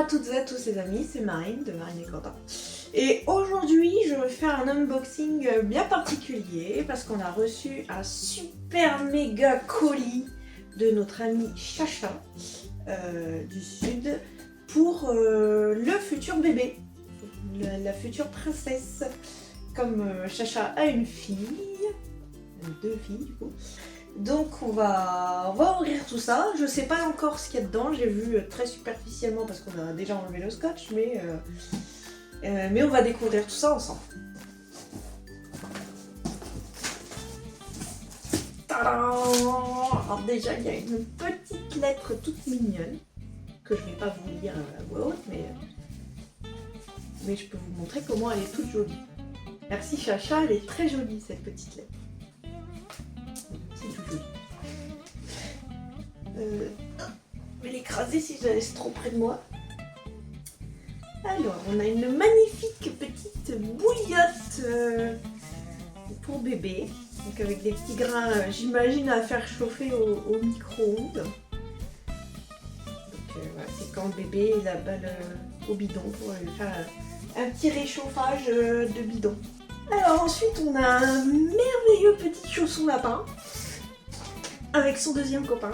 à toutes et à tous les amis, c'est Marine de Marine et Quentin. Et aujourd'hui, je vais faire un unboxing bien particulier parce qu'on a reçu un super méga colis de notre ami Chacha du Sud pour le futur bébé, la future princesse. Comme Chacha a une fille, deux filles du coup. Donc on va ouvrir tout ça. Je sais pas encore ce qu'il y a dedans, j'ai vu très superficiellement parce qu'on a déjà enlevé le scotch, mais on va découvrir tout ça ensemble. Tadam! Alors déjà il y a une petite lettre toute mignonne que je vais pas vous lire à voix haute, mais je peux vous montrer comment elle est toute jolie. Merci Chacha, elle est très jolie cette petite lettre. C'est tout joli. Je vais l'écraser si je la laisse trop près de moi. Alors, on a une magnifique petite bouillotte pour bébé. Donc avec des petits grains, j'imagine, à faire chauffer au micro-ondes. Donc voilà, c'est quand le bébé il a balle au bidon pour lui faire un petit réchauffage de bidon. Alors ensuite on a un merveilleux petit chausson lapin avec son deuxième copain.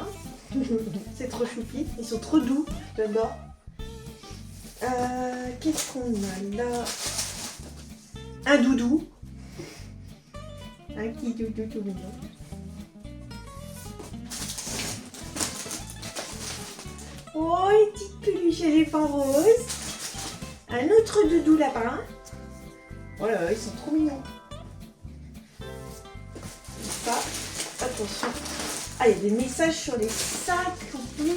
C'est trop choupi, ils sont trop doux, j'adore. Qu'est-ce qu'on a là? Un doudou. Un petit doudou tout mignon. Oh, une petite peluche éléphant rose. Un autre doudou lapin. Voilà, ils sont trop mignons. Ça, attention. Ah, il y a des messages sur les sacs en plus.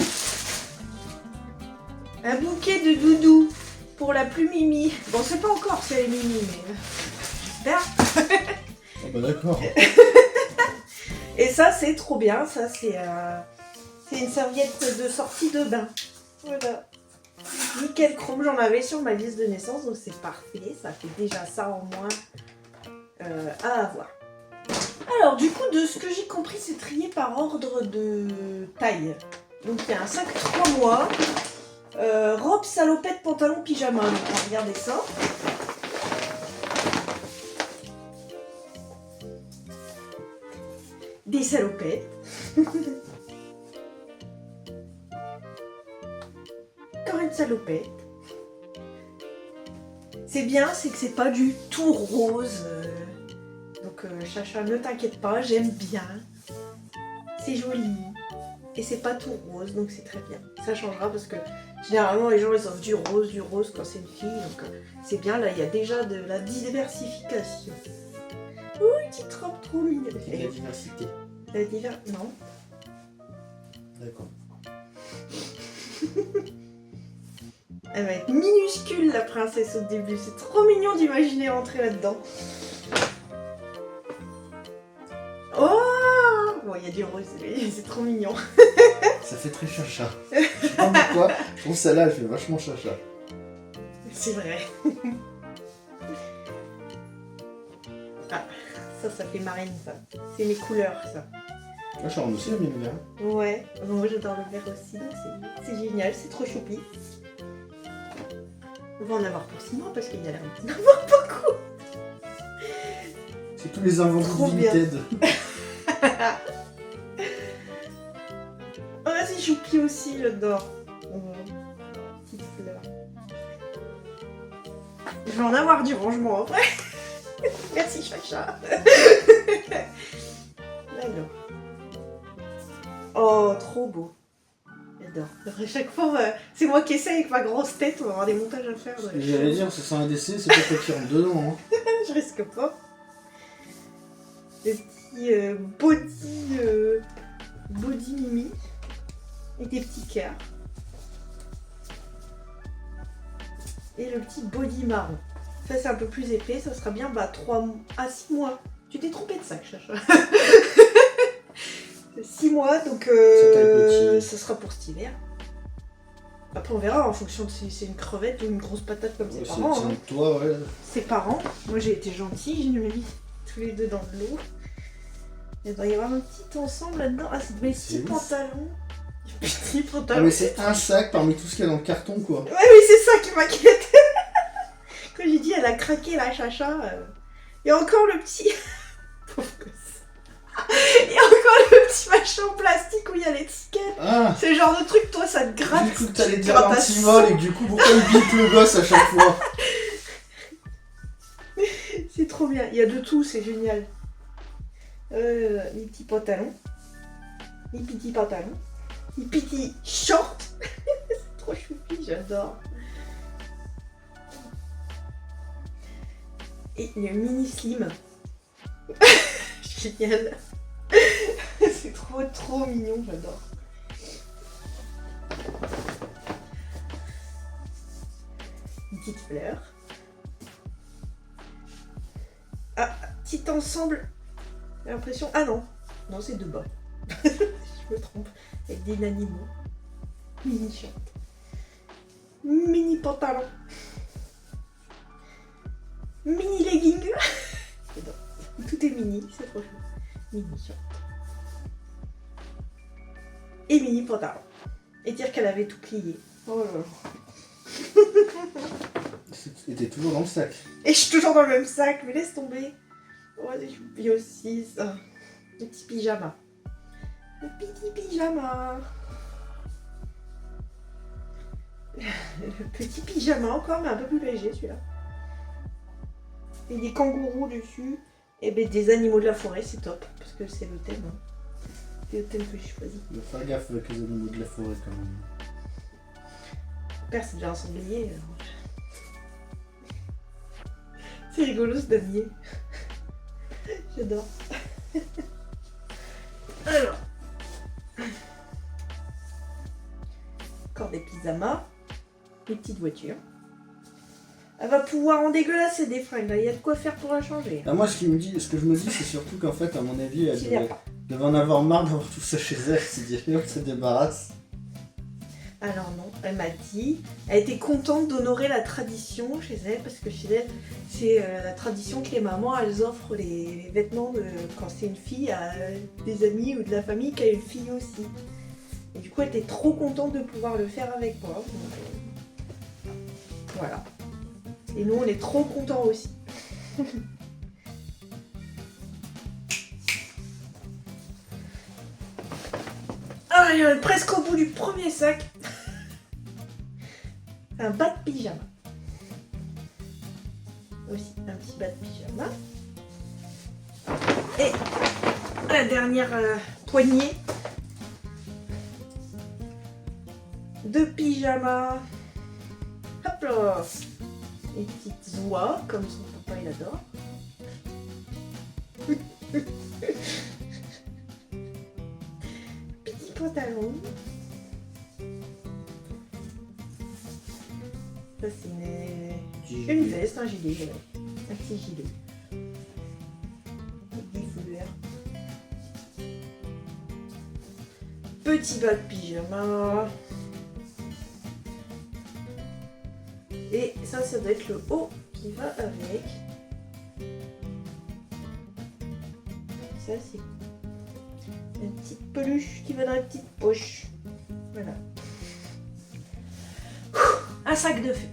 Un bouquet de doudou pour la plus mimi. Bon, c'est pas encore si elle est mimi, mais j'espère. Ah bah d'accord. Et ça, c'est trop bien. Ça, c'est une serviette de sortie de bain. Voilà. Nickel chrome, j'en avais sur ma liste de naissance, donc c'est parfait. Ça fait déjà ça en moins à avoir. Alors, du coup, de ce que j'ai compris, c'est trié par ordre de taille. Donc, il y a un sac 3 mois. Robe, salopette, pantalon, pyjama. Donc, on va regarder ça. Des salopettes. Encore une salopette. C'est bien, c'est que c'est pas du tout rose. Donc Chacha, ne t'inquiète pas, j'aime bien. C'est joli. Et c'est pas tout rose, donc c'est très bien. Ça changera parce que généralement les gens ils offrent du rose quand c'est une fille. Donc c'est bien, là il y a déjà de la diversification. Ouh, une petite robe trop mignonne. La diversité. La diversité, non. D'accord. Elle va être minuscule la princesse au début. C'est trop mignon d'imaginer rentrer là-dedans. Oh! Bon, il y a du rose, c'est trop mignon. Ça fait très chacha. Je sais pas pourquoi, je trouve celle-là elle fait vachement chacha. C'est vrai. Ah, ça fait marine ça. C'est mes couleurs ça. Moi je suis en aussi la mienne vert. Ouais, moi j'adore le vert aussi, donc c'est génial, c'est trop choupi. On va en avoir pour 6 mois parce qu'il y a l'air d'en avoir beaucoup. C'est tous les invendus Trop de bien. Vinted. Oh, c'est choupi aussi, j'adore. Petite fleur. Je vais en avoir du rangement après. Merci Chacha. Alors. Oh, trop beau. J'adore. À chaque fois, c'est moi qui essaye avec ma grosse tête, on va avoir des montages à faire. J'allais dire, ça sent un décès, c'est pas toi qui rentre dedans. Hein. Je risque pas. Le petit body mimi. Et des petits cœurs. Et le petit body marron. Ça c'est un peu plus épais, ça sera bien 3 à 6 mois. Tu t'es trompé de sac, Chacha. 6 mois, donc ça sera pour cet hiver. Après on verra en fonction de si c'est une crevette ou une grosse patate comme ses parents. C'est Hein. toi, ouais. Ses parents. Moi j'ai été gentille, je nous ai mis tous les deux dans de l'eau. Il doit y avoir un petit ensemble là-dedans. Ah, c'est des petits pantalons. Petit Ah, pantalon. mais c'est un sac parmi tout ce qu'il y a dans le carton, quoi. Ouais, oui, c'est ça qui m'inquiète. Quand j'ai dit elle a craqué la chacha. Et encore le petit. Pauvre gosse. Et encore le petit machin en plastique où il y a l'étiquette. Ah, C'est le genre de truc, toi, ça te gratte. j'ai cru que t'allais tu dire grattes à l'antimol et que du coup, pourquoi il bite le gosse à chaque fois? C'est trop bien. Il y a de tout, c'est génial. Les petits pantalons. Les petits pantalons. Les petits shorts. C'est trop choupi, j'adore. Et le mini slim. Génial. C'est trop mignon, j'adore. Une petite fleur. Ah, petit ensemble. J'ai l'impression. Ah non, non, c'est deux bas. Je me trompe. Avec des animaux. Mini short. Mini pantalon. Mini legging. J'adore. Tout est mini, c'est trop chou. Mini short. Et mini pantalon. Et dire qu'elle avait tout plié. Oh là là. Et t'es toujours dans le sac. Et je suis toujours dans le même sac, mais laisse tomber. Oh, c'est choupi aussi, ça. Le petit pyjama. Le petit pyjama. Le petit pyjama encore, mais un peu plus léger celui-là. Et des kangourous dessus. Et ben des animaux de la forêt, c'est top. Parce que c'est le thème. Hein. C'est le thème que j'ai choisi. Il faut faire gaffe avec les animaux de la forêt quand même. Mon père, c'est déjà un sanglier. Alors... C'est rigolo ce damier. J'adore. Alors. Encore des pyjamas. Des petites voitures. Elle va pouvoir en dégueulasser des fringues. Là, il y a de quoi faire pour la changer. Ah, moi, ce que je me dis, c'est surtout qu'en fait, à mon avis, elle S'il y a devait, pas. devait en avoir marre d'avoir tout ça chez elle. C'est dire qu'elle se débarrasse. Alors non, elle m'a dit, elle était contente d'honorer la tradition chez elle, parce que chez elle, c'est la tradition que les mamans, elles offrent les vêtements quand c'est une fille à des amis ou de la famille qui a une fille aussi. Et du coup, elle était trop contente de pouvoir le faire avec moi. Donc, voilà. Et nous, on est trop contents aussi. Ah, on est presque au bout du premier sac. Un bas de pyjama. Aussi un petit bas de pyjama. Et la dernière poignée de pyjama. Hop là. Les petites oies, comme son papa il adore. Petit pantalon. Ça c'est une veste, un gilet, ouais. Un petit gilet. Avec des fleurs. Petit bas de pyjama. Et ça doit être le haut qui va avec. Ça c'est une petite peluche qui va dans la petite poche. Voilà. Un sac de feu.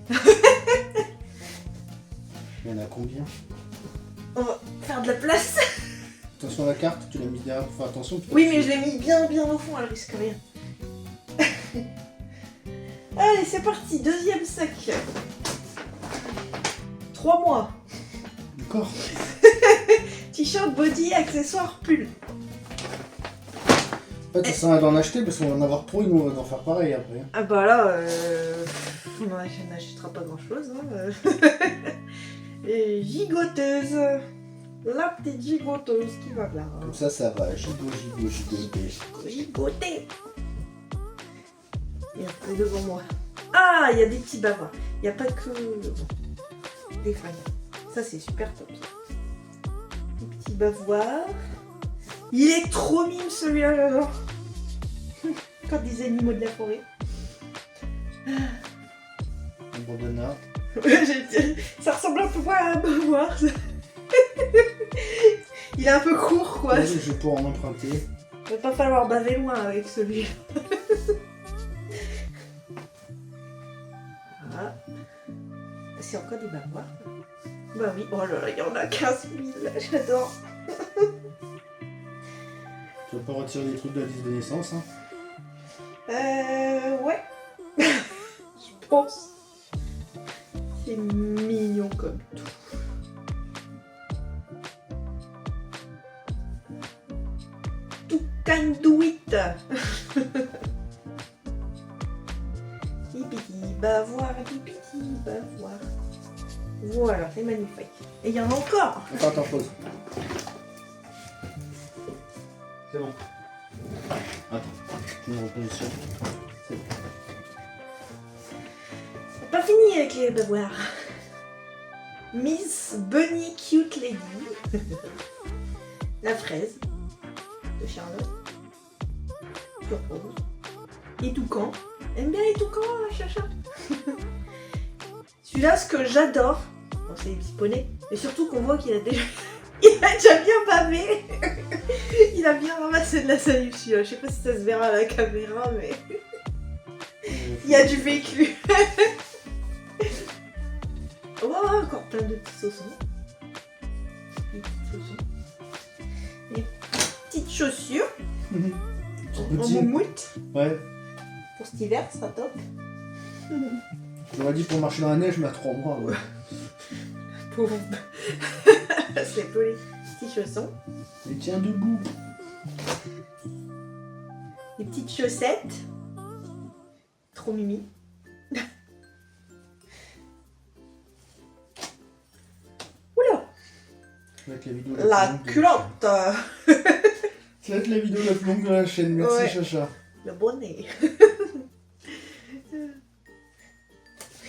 Il y en a combien? On va faire de la place. Attention à la carte, tu l'as mis derrière pour faire attention. Oui, mais je l'ai mis bien au fond, elle risque rien. Allez, c'est parti, deuxième sac. 3 mois. Encore. T-shirt, body, accessoires, pull. En fait, ça sert à rien d'en acheter parce qu'on va en avoir trop et nous on va en faire pareil après. Ah bah là, on n'achètera pas grand chose. Hein. Et gigoteuse. La petite gigoteuse qui va là. Comme ça va. Gigoter. Gigoter. Il y a un peu devant moi. Ah, il y a des petits bavas. Il n'y a pas que des fringues. Ça, c'est super top. Des petits bavoirs. Il est trop mime celui-là, j'adore. Comme des animaux de la forêt. Un bandana. Ça ressemble un peu à un bavoir. Il est un peu court, quoi. Ouais, je vais pouvoir en emprunter. Il va pas falloir baver loin avec celui-là. C'est encore des bavoirs. Bah oui, oh là là, il y en a 15 000, j'adore. Tu vas pas retirer des trucs de la liste de naissance, hein? Ouais. Je pense. C'est mignon comme tout. Tout can do it. Des petits bavoirs, des petits bavoirs. Voilà, c'est magnifique. Et il y en a encore. Attends, pause. C'est bon. Attends, je me repositionne. C'est bon. C'est pas fini avec les bavoirs. Miss Bunny Cute Lady. La fraise de Charlotte. Turquoise. Et toucan. Aime bien les toucans, Chacha. Celui-là, ce que j'adore, bon, c'est les petits poneys, mais surtout qu'on voit qu'il a déjà... Il a déjà bien bavé. Il a bien ramassé de la salive, celui-là. Je sais pas si ça se verra à la caméra, mais... Il y a du vécu. Oh, encore plein de petits saucons. Des petits saucons. Des petites chaussures. En Petit. moumoute. Ouais. Pour cet hiver, ça sera top. J'aurais dit pour marcher dans la neige, mais à 3 mois, ouais. Pauvre. C'est pour les petits chaussons. Et tiens debout. Les petites chaussettes. Trop mimi. Oula. Avec la vidéo La plus longue de- culotte. Ça va être la vidéo la plus longue de la chaîne, merci Ouais. Chacha. Le bonnet.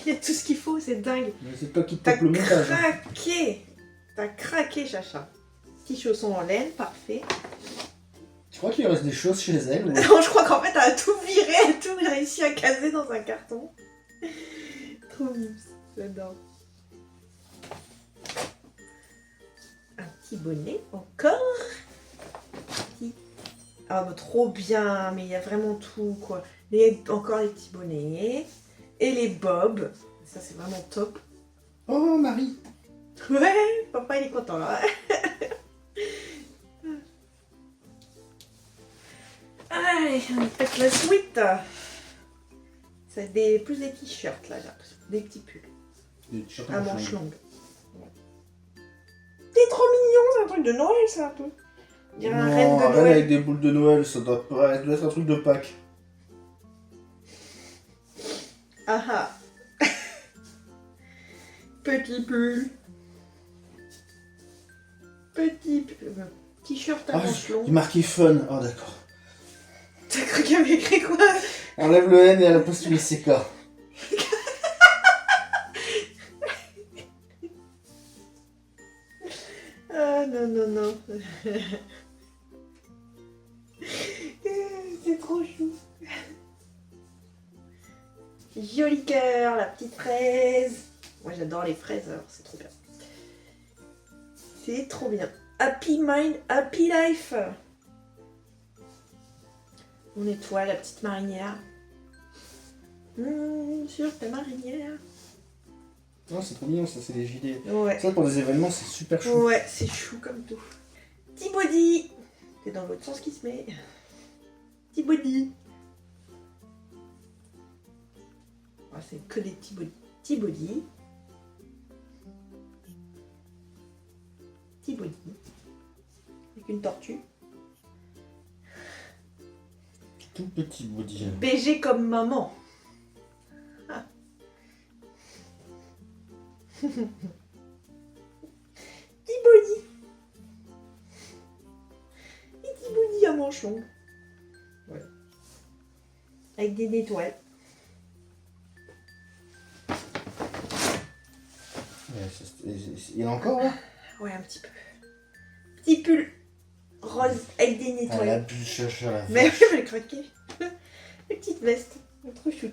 Il y a tout ce qu'il faut, c'est dingue. Mais c'est toi qui te T'as tape le montage. Hein. craqué. T'as craqué, Chacha. Petits chaussons en laine, parfait. Tu crois qu'il reste des choses chez elle ou... Non, je crois qu'en fait, elle a tout viré, elle a tout réussi à caser dans un carton. Trop mignon, j'adore. Un petit bonnet, encore. Petit. Ah, bah, trop bien, mais il y a vraiment tout, quoi. Encore les petits bonnets. Et les bobs. Ça, c'est vraiment top. Oh, Marie. Ouais, papa, il est content, là. Allez, on pète la suite. C'est plus des t-shirts, là, j'ai l'impression. Des petits pulls. Des t-shirts À en manches change. longues. C'est trop mignon, c'est un truc de Noël, ça, un peu. On dirait un Non, reine de reine Noël. avec des boules de Noël, ça doit pas ça doit être un truc de Pâques. Ah ah. Petit pull. Petit t-shirt à Ah, manches il est longues. marqué fun. Oh, d'accord. T'as cru qu'il avait écrit quoi? Enlève le N et à la place tu mets CK. Ah non, non, non. C'est trop chou. Joli cœur, la petite fraise. Moi j'adore les fraises, alors c'est trop bien. C'est trop bien. Happy Mind, Happy Life. On nettoie la petite marinière. Sur ta marinière. Oh, c'est trop mignon, ça, c'est des gilets. Ouais. Ça, pour des événements, c'est super chou. Ouais, c'est chou comme tout. Petit body. C'est dans l'autre sens qui se met. Petit body. Ah, c'est que des petits body. Petit body. Petit body. Avec une tortue. Tout petit body. BG comme maman. Ah. Petit body. Petit body à manches longues. Ouais. Avec des étoiles. Il y en a encore, là? Ouais, un petit peu. Petit pull rose avec des Ah, étoiles. la bulle Chacha, la Mais oui, vache. je vais le craquer. La petite veste. Trop chou.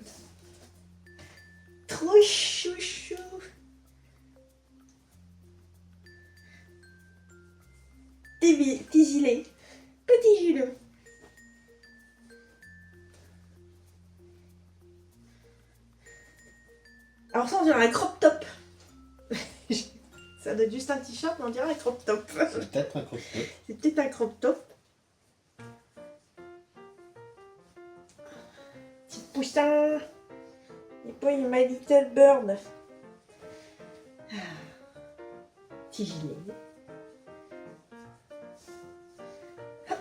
Trop chouchou. Petit gilet. Petit gilet. Alors ça, on dirait un crop top. Ça doit être juste un t-shirt, mais on dirait un crop top. C'est peut-être un crop top. C'est peut-être un crop top. Petit poussin. Et puis my little bird. Petit gilet. Hop.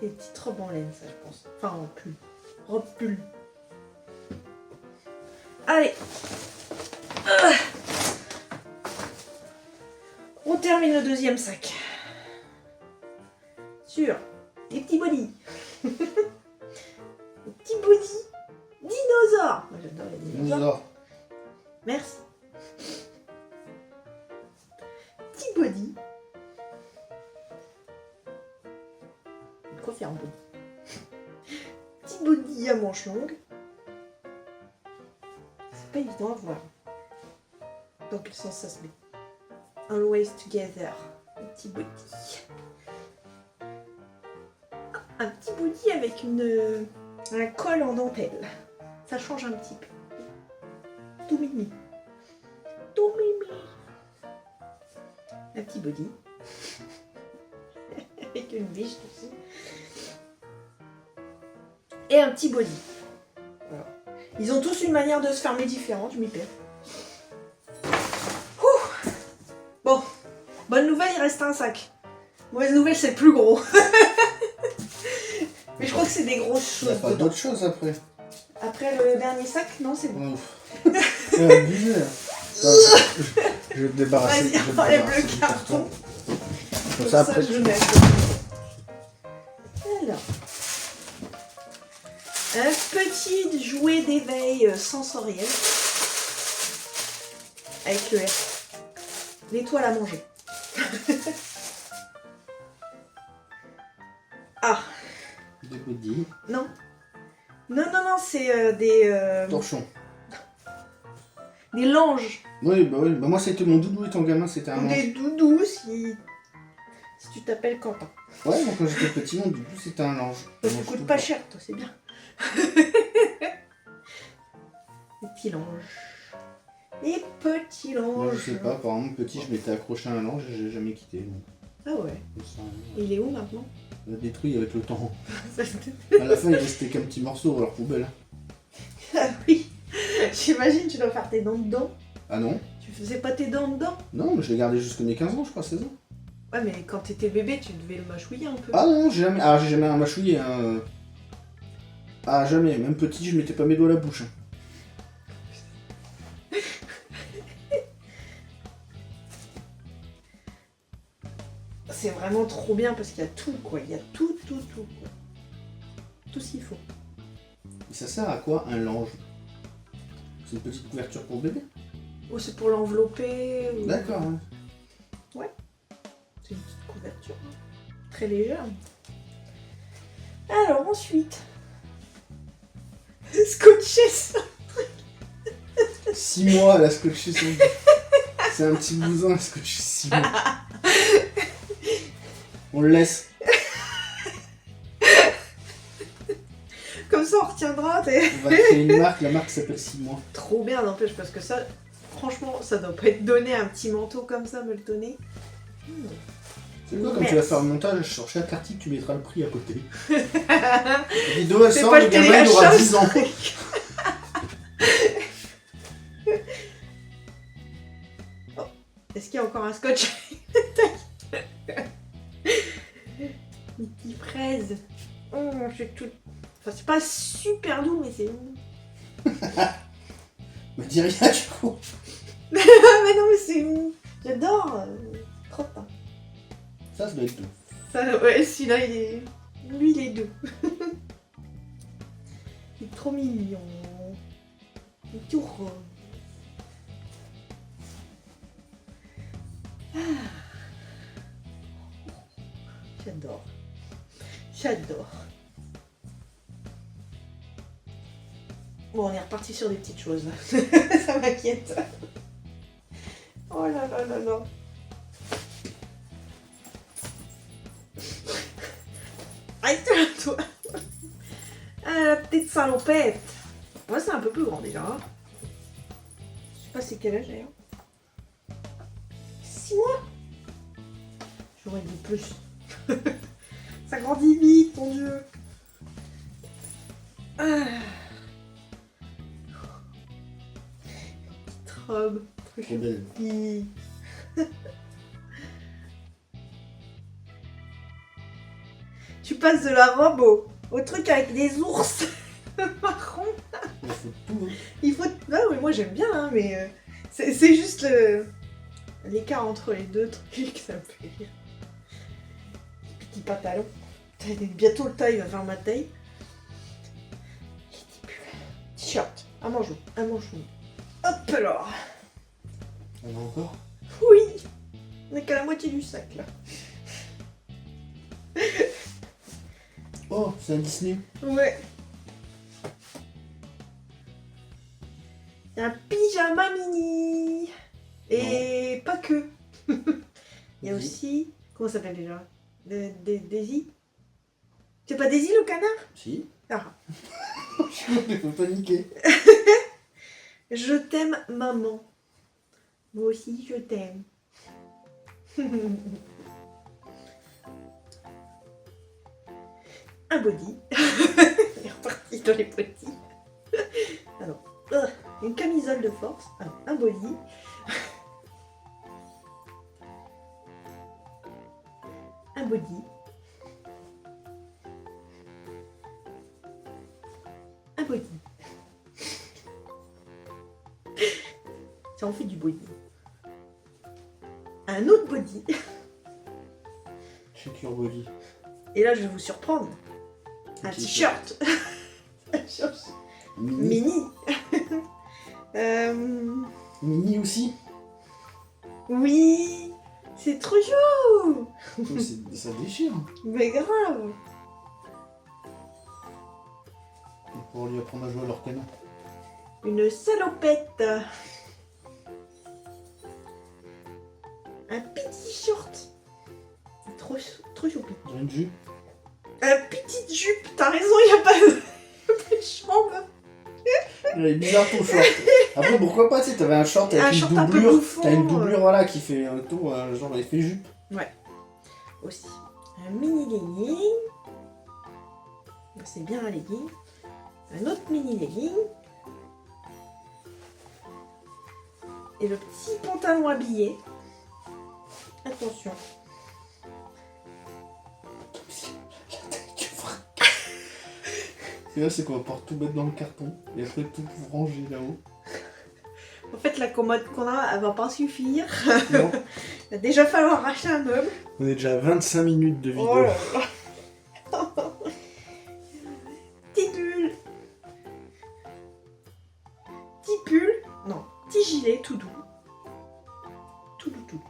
Des petites robes en laine, ça je pense. Enfin en pull. Robe pull. Allez. On termine le deuxième sac. Sur des petits bodys. Des petits bodys dinosaures. Moi j'adore les dinosaures. Dinosaure. Merci. Petit body. Quoi faire un body? Petit body à manches longues. C'est pas évident à voir. Dans quel sens ça se met? Always together. Un petit body. Un petit body avec un col en dentelle. Ça change un petit peu. Tout mimi. Tout mimi. Un petit body. Avec une biche dessus. Et un petit body. Voilà. Ils ont tous une manière de se fermer différente, je m'y perds. Ouh. Bon, bonne nouvelle, il reste un sac. Mauvaise nouvelle, c'est le plus gros. Mais je crois que c'est des grosses Il n'y a choses. pas d'autres choses après. Après le dernier sac, non, c'est bon. Ouf. C'est abusé, là. Je vais te débarrasser. Vas-y, je vais te enlève débarrasser le du carton. Comme ça, après, je tu... mets. Alors. Un petit jouet d'éveil sensoriel. Avec le R. L'étoile à manger. Ah, Des goodies. non. Non, non, non, c'est des Torchon. langes. Oui. Bah moi, c'était mon doudou étant gamin, c'était un Ou ange. des doudous si tu t'appelles Quentin. Ouais, moi, quand j'étais petit, mon doudou, c'était un ange. Ça Moi, ne je coûte trouve pas cher, toi, c'est bien. Les petits langes. Les petits langes. Moi, je sais pas, apparemment, petit, je m'étais accroché à un ange et j'ai jamais quitté. Donc, Ah ouais. ça, Il est où maintenant? on l'a détruit avec le temps. À la fin, il restait qu'un petit morceau à leur poubelle. Ah oui. J'imagine tu dois faire tes dents dedans. Ah non? Tu faisais pas tes dents dedans? Non, mais je l'ai gardé jusqu'à mes 15 ans, je crois, 16 ans. Ouais, mais quand t'étais bébé, tu devais le mâchouiller un peu. Ah non, j'ai jamais... Ah, j'ai jamais un mâchouillé, hein. Ah, jamais. Même petit, je mettais pas mes doigts à la bouche. Hein. C'est vraiment trop bien parce qu'il y a tout, quoi. Il y a tout, quoi. Tout ce qu'il faut. Et ça sert à quoi, un lange? C'est une petite couverture pour bébé? Ou c'est pour l'envelopper. Ou... D'accord, hein. C'est une petite couverture. Très légère. Alors ensuite. Scotcher ça. 6 mois, elle a scotché son... C'est un petit bousin, elle a scotché 6 mois. On le laisse. Comme ça on retiendra. On va créer une marque, la marque s'appelle 6 mois. Trop bien n'empêche parce que ça, franchement, ça doit pas être donné un petit manteau comme ça, me le donner. C'est quoi, quand Merci. tu vas faire le montage, sur chaque article, tu mettras le prix à côté. La vidéo, elle C'est sort, pas le le gamin, il aura téléachat, 10 ans. Est-ce qu'il y a encore un scotch? Une petite fraise. C'est tout. Enfin, c'est pas super doux, mais c'est. Me dis rien du coup. Mais non, mais c'est. J'adore. Trop bien. Ça doit être tout. Ça, ouais, celui-là, il est. Lui, il est doux. Il est trop mignon. Il est tout rose. Ah. J'adore. J'adore. Bon, on est reparti sur des petites choses. Ça m'inquiète. Oh là là là là. Arrête-toi. Ah, la petite salopette. Moi, c'est un peu plus grand déjà. Hein. sais pas c'est quel âge d'ailleurs. 6 mois. J'aurais dit plus. Ça grandit vite, mon Dieu. Ah. Petite robe. Trop belle. Tu passes de la robe au truc avec des ours marrons. Il faut tout. Il faut. Ah oui, moi j'aime bien, hein, mais c'est juste l'écart entre les deux trucs, ça me fait rire. Petit pantalon. Bientôt le taille va faire ma taille. T-shirt. Un manchon. Un manchon. Hop alors. On a encore? Oui. On n'est qu'à la moitié du sac là. Oh, c'est un Disney. Ouais. Un pyjama mini. Et pas que. Il y a aussi. Comment ça s'appelle déjà? Daisy. C'est pas Daisy le canard? Si. Ah. Il faut paniquer. Je t'aime, maman. Moi aussi, je t'aime. Un body. Il est reparti dans les petits. Alors, une camisole de force. Alors, un body. Un body. Un body. Ça en fait du body. Un autre body. Check your body. Et là, je vais vous surprendre. Un t-shirt. Mini. Mini. Mini aussi. Oui. C'est trop chaud. Oh, ça déchire. Mais grave. Pour lui apprendre à jouer à leur canon. Une salopette. Un petit short. Trop choupi. J'ai une jupe. Un petite jupe. T'as raison, il n'y a pas de chambre. Il est bizarre ton short. Après, pourquoi pas, tu sais, t'avais un short avec Un une short un peu doublure. bouffon, T'as une doublure, voilà, qui fait un tour, genre effet jupe. Ouais. Aussi. Un mini legging. C'est bien un legging. Un autre mini legging. Et le petit pantalon habillé. Attention. Et là, c'est qu'on va pouvoir tout mettre dans le carton et après tout ranger là-haut. En fait, la commode qu'on a, elle va pas suffire. Non. Il va déjà falloir racheter un meuble. On est déjà à 25 minutes de vidéo. Oh là là. Petit pull. Petit pull. Non, petit gilet tout doux. Tout doux, tout doux.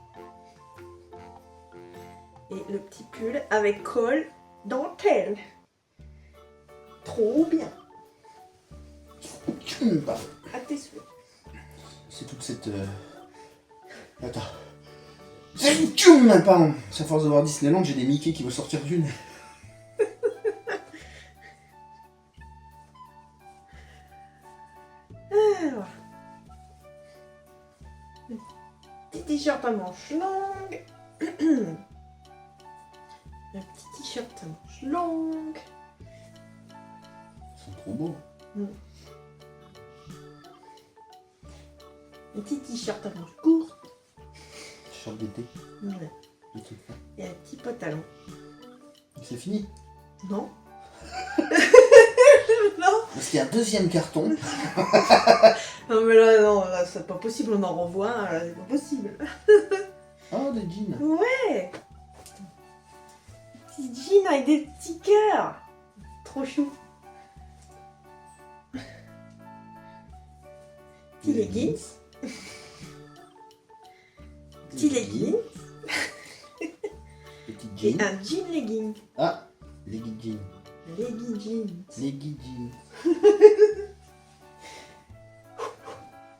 Et le petit pull avec col dentelle. Trop bien. À tes souhaits. C'est toute cette... Attends. Pardon. C'est à force de voir Disneyland, j'ai des Mickey qui vont sortir d'une. Alors. Petit t-shirt à manches longues. Un petit t-shirt à manches longues. Ils sont trop beaux. Un petit t-shirt à manches courtes. T-shirt d'été. Ouais. des trucs là. Et un petit pantalon. C'est fini. Non. Non. Parce qu'il y a un deuxième carton. Non mais là, non, là, c'est pas possible, on en renvoie un, là, c'est pas possible. Oh, des jeans. Ouais. Petit jean avec des petits cœurs. Trop chou. Petit leggings. Petit leggings. Petit Et jean. un jean legging. Ah, leggy jean. Leggy jeans. Leggy jean.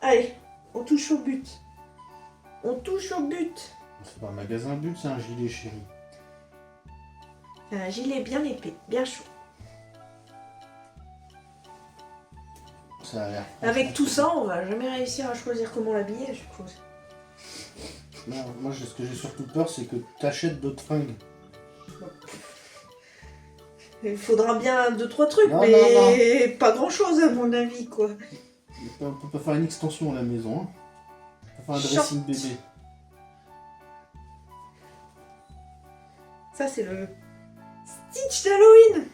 Allez, on touche au but. On touche au but. C'est pas un magasin but, c'est un gilet chéri. C'est un gilet bien épais, bien chaud. Ça a l'air. Avec tout ça, on va jamais réussir à choisir comment l'habiller, je suppose. Non, moi, ce que j'ai surtout peur, c'est que t'achètes d'autres fringues. Il faudra bien 2-3 trucs, Non, mais pas grand-chose à mon avis, quoi. On peut pas faire une extension à la maison. Hein. On peut faire un Short. dressing bébé. Ça, c'est le Stitch d'Halloween.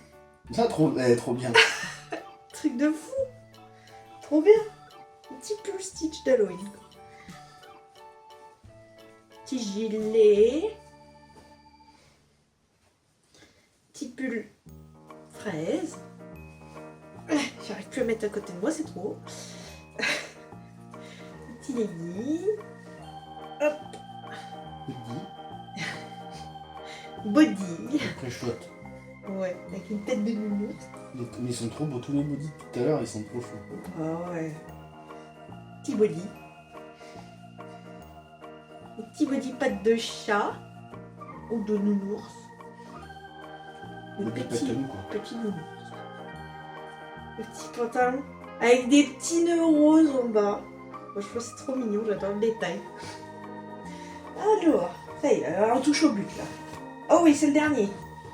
Ça, trop bien. Truc de fou. Trop bien. Un petit pull Stitch d'Halloween. Petit gilet. Petit pull fraise. J'arrive plus à mettre à côté de moi, c'est trop. Petit legging. Hop. Body. Très chouette. Ouais, avec une tête de nounours. Mais ils sont trop beaux, tous les bodys tout à l'heure, ils sont trop chauds. Ah ouais. Petit body. Le petit body patte de chat ou de nounours. Le Body petit, patte à nous, quoi. petit nounours. Le petit pantalon avec des petits nœuds roses en bas. Moi, je trouve que c'est trop mignon, j'adore le détail. Alors, ça y est, alors on touche au but là. Oh oui, c'est le dernier.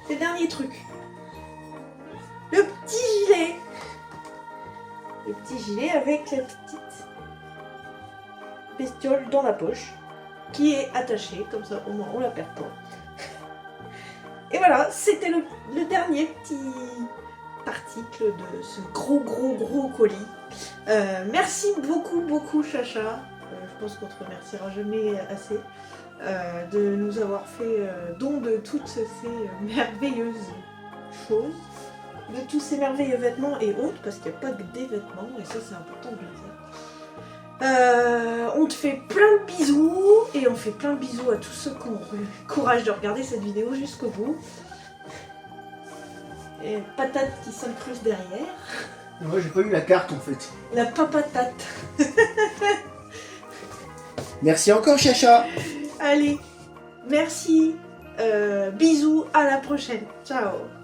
C'est le dernier truc. Le petit gilet. Le petit gilet avec la petite bestiole dans la poche qui est attachée, comme ça au moins on la perd pas. Et voilà, c'était le dernier petit article de ce gros colis. Merci beaucoup Chacha. Je pense qu'on te remerciera jamais assez de nous avoir fait don de toutes ces merveilleuses choses, de tous ces merveilleux vêtements et autres, parce qu'il n'y a pas que des vêtements, et ça c'est important de le dire. On te fait plein de bisous, et on fait plein de bisous à tous ceux qui ont eu le courage de regarder cette vidéo jusqu'au bout. Et patate qui s'incruste derrière. Moi, j'ai pas eu la carte en fait. La papatate. Merci encore, Chacha. Allez, merci, bisous, à la prochaine. Ciao.